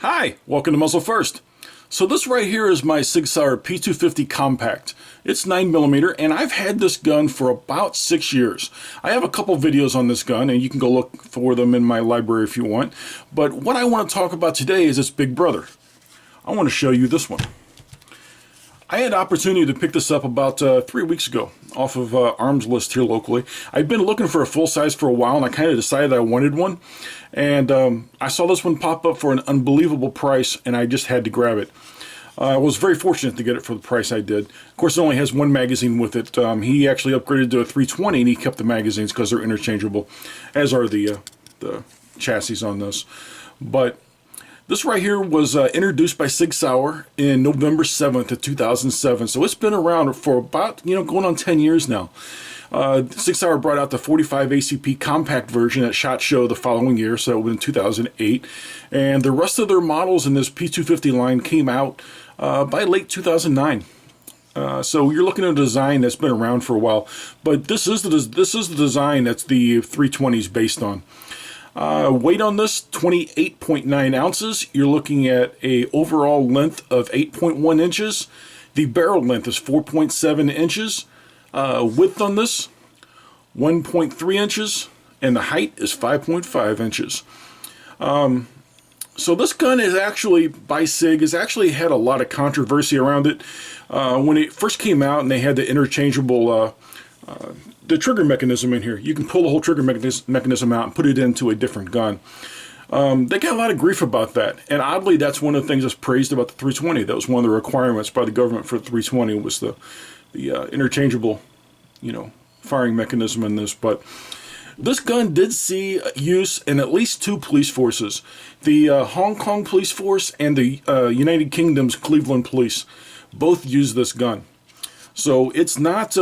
Hi, welcome to Muzzle First. So this right here is my SIG Sauer P250 Compact. It's 9mm and I've had this gun for about 6 years. I have a couple videos on this gun and you can go look for them in my library if you want. But what I want to talk about today is its big brother. I want to show you this one. I had the opportunity to pick this up about 3 weeks ago off of Arms List here locally. I'd been looking for a full size for a while and I kind of decided I wanted one. And I saw this one pop up for an unbelievable price and I just had to grab it. I was very fortunate to get it for the price I did. Of course, it only has one magazine with it. He actually upgraded to a 320 and he kept the magazines because they're interchangeable, as are the chassis on this. But this right here was introduced by SIG Sauer in November 7th of 2007. So it's been around for about, going on 10 years now. SIG Sauer brought out the 45 ACP compact version at SHOT Show the following year, so in 2008. And the rest of their models in this P250 line came out by late 2009. So you're looking at a design that's been around for a while. But this is the design that's the 320 is based on. Weight on this, 28.9 ounces. You're looking at a overall length of 8.1 inches. The barrel length is 4.7 inches. Width on this, 1.3 inches. And the height is 5.5 inches. So this gun is actually, by SIG, has actually had a lot of controversy around it. When it first came out and they had the interchangeable the trigger mechanism in here. You can pull the whole trigger mechanism out and put it into a different gun. They got a lot of grief about that, and oddly that's one of the things that's praised about the 320. That was one of the requirements by the government for the 320 was the interchangeable, firing mechanism in this. But this gun did see use in at least two police forces. The Hong Kong Police Force and the United Kingdom's Cleveland Police both use this gun. So it's not,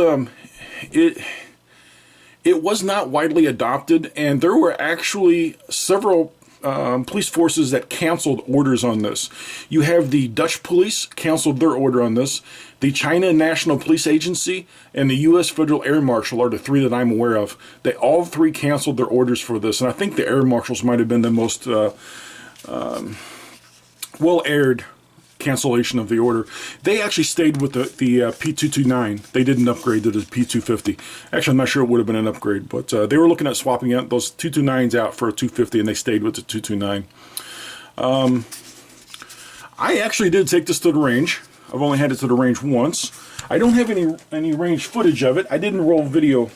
it was not widely adopted, and there were actually several police forces that canceled orders on this. You have the Dutch police canceled their order on this. The China National Police Agency and the U.S. Federal Air Marshal are the three that I'm aware of. They all three canceled their orders for this, and I think the Air Marshals might have been the most well-aired cancellation of the order. They actually stayed with the P229. They didn't upgrade to the P250. Actually, I'm not sure it would have been an upgrade, but they were looking at swapping out those 229s out for a 250, and they stayed with the 229. I actually did take this to the range. I've only had it to the range once. I don't have any range footage of it. I didn't roll video.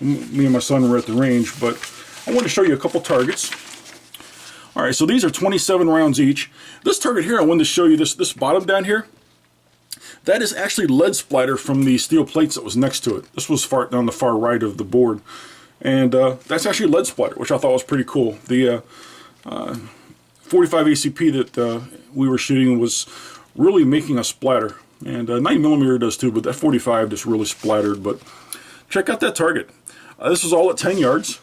Me and my son were at the range, but I want to show you a couple targets. Alright, so these are 27 rounds each. This target here, I wanted to show you this bottom down here. That is actually lead splatter from the steel plates that was next to it. This was down the far right of the board. And that's actually lead splatter, which I thought was pretty cool. The 45 ACP that we were shooting was really making a splatter. And 9mm does too, but that 45 just really splattered. But check out that target. This was all at 10 yards.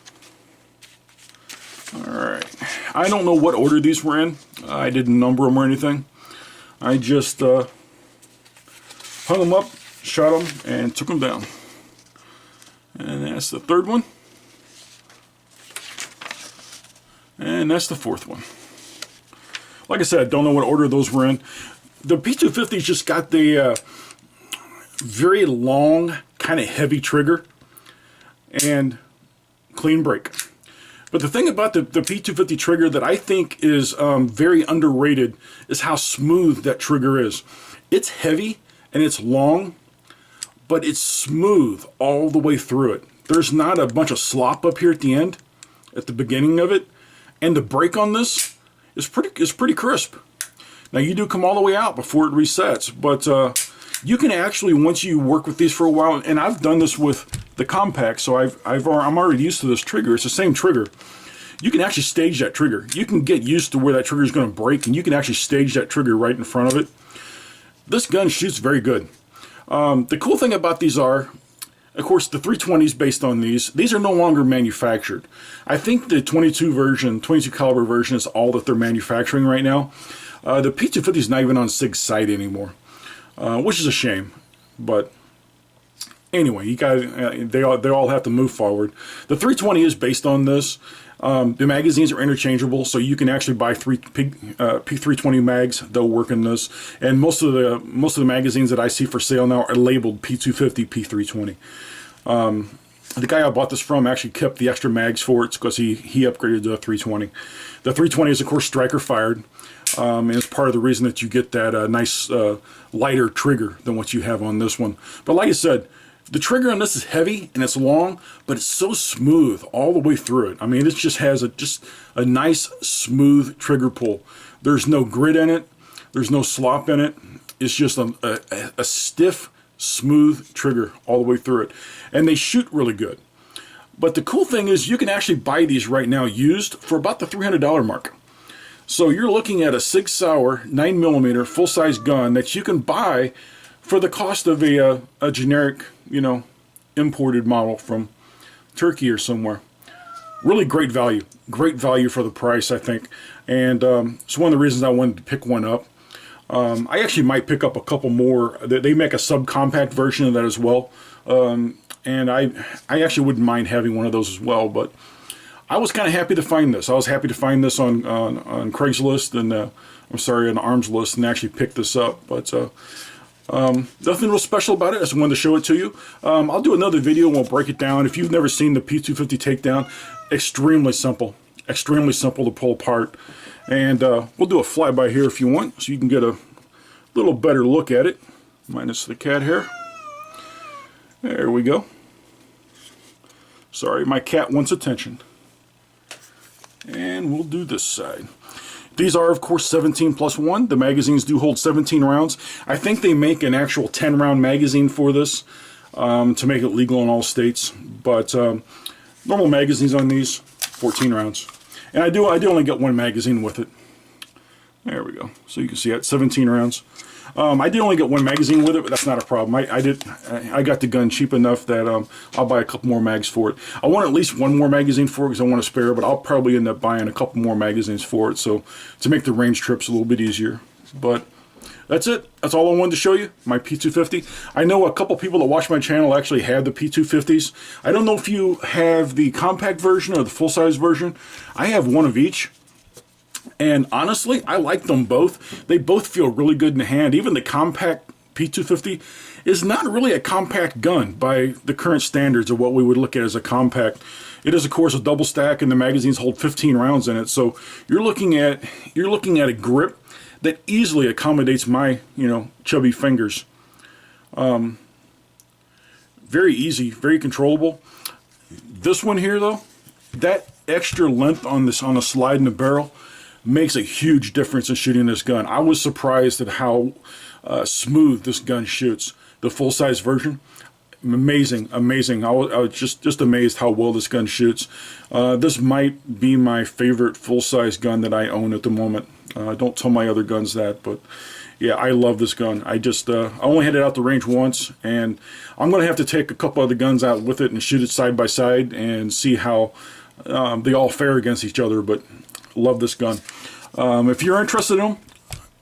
Alright, I don't know what order these were in. I didn't number them or anything. I just hung them up, shot them, and took them down. And that's the third one. And that's the fourth one. Like I said, I don't know what order those were in. The P250's just got the very long, kind of heavy trigger and clean break. But the thing about the P250 trigger that I think is very underrated is how smooth that trigger is. It's heavy and it's long, but it's smooth all the way through it. There's not a bunch of slop up here at the end, at the beginning of it. And the brake on this is pretty crisp. Now you do come all the way out before it resets, but you can actually, once you work with these for a while, and I've done this with the compact, so I'm already used to this trigger. It's the same trigger. You can actually stage that trigger. You can get used to where that trigger is going to break, and you can actually stage that trigger right in front of it. This gun shoots very good. The cool thing about these are, of course, the 320 is based on these. These are no longer manufactured. I think the 22 caliber version is all that they're manufacturing right now. The P250 is not even on SIG's site anymore, which is a shame. But anyway, you guys, they all have to move forward. The 320 is based on this. The magazines are interchangeable, so you can actually buy three P320 mags. They'll work in this, and most of the magazines that I see for sale now are labeled P250, P320. The guy I bought this from actually kept the extra mags for it because he upgraded to a 320. The 320 is, of course, striker fired, and it's part of the reason that you get that nice lighter trigger than what you have on this one. But like I said, the trigger on this is heavy and it's long, but it's so smooth all the way through it. I mean, it just has a nice, smooth trigger pull. There's no grit in it. There's no slop in it. It's just a stiff, smooth trigger all the way through it. And they shoot really good. But the cool thing is you can actually buy these right now used for about the $300 mark. So you're looking at a SIG Sauer 9mm full-size gun that you can buy for the cost of a generic, imported model from Turkey or somewhere. Really great value for the price, I think. And it's one of the reasons I wanted to pick one up. I actually might pick up a couple more. They make a subcompact version of that as well. And I actually wouldn't mind having one of those as well, but I was kind of happy to find this. I was happy to find this on Craigslist and on Arms List, and actually pick this up. But nothing real special about it. I just wanted to show it to you. I'll do another video and we'll break it down. If you've never seen the P250 takedown, extremely simple to pull apart. And we'll do a flyby here if you want, so you can get a little better look at it, minus the cat hair. There we go. Sorry, my cat wants attention. And we'll do this side. These are, of course, 17+1. The magazines do hold 17 rounds. I think they make an actual 10-round magazine for this to make it legal in all states. But normal magazines on these, 14 rounds. And I do only get one magazine with it. There we go. So you can see that 17 rounds. I did only get one magazine with it, but that's not a problem. I got the gun cheap enough that I'll buy a couple more mags for it. I want at least one more magazine for it because I want to spare, but I'll probably end up buying a couple more magazines for it, so to make the range trips a little bit easier. But that's it. That's all I wanted to show you, my P250. I know a couple people that watch my channel actually have the P250s. I don't know if you have the compact version or the full-size version. I have one of each. And honestly, I like them both. They both feel really good in the hand. Even the compact P250 is not really a compact gun by the current standards of what we would look at as a compact. It is, of course, a double stack, and the magazines hold 15 rounds in it. So you're looking at a grip that easily accommodates my chubby fingers. Very easy, very controllable. This one here, though, that extra length on a slide in the barrel makes a huge difference in shooting this gun. I was surprised at how smooth this gun shoots. The full-size version, amazing. I was just amazed how well this gun shoots. This might be my favorite full-size gun that I own at the moment. Don't tell my other guns that, but yeah, I love this gun. I only had it out the range once, and I'm going to have to take a couple other guns out with it and shoot it side by side and see how they all fare against each other, but love this gun. If you're interested in them,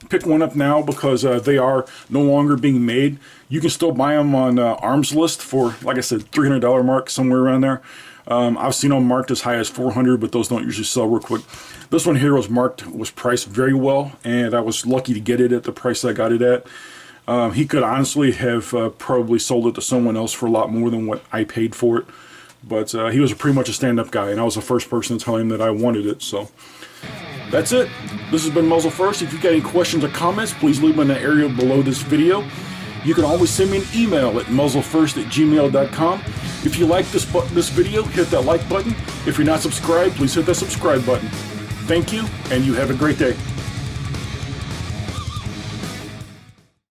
pick one up now because they are no longer being made. You can still buy them on Arms List for, like I said, $300 mark, somewhere around there. I've seen them marked as high as $400, but those don't usually sell real quick. This one here was priced very well, and I was lucky to get it at the price I got it at. He could honestly have probably sold it to someone else for a lot more than what I paid for it. But he was pretty much a stand-up guy, and I was the first person to tell him that I wanted it. So that's it. This has been Muzzle First. If you've got any questions or comments, please leave them in the area below this video. You can always send me an email at muzzlefirst@gmail.com. If you like this video, hit that like button. If you're not subscribed, please hit that subscribe button. Thank you, and you have a great day.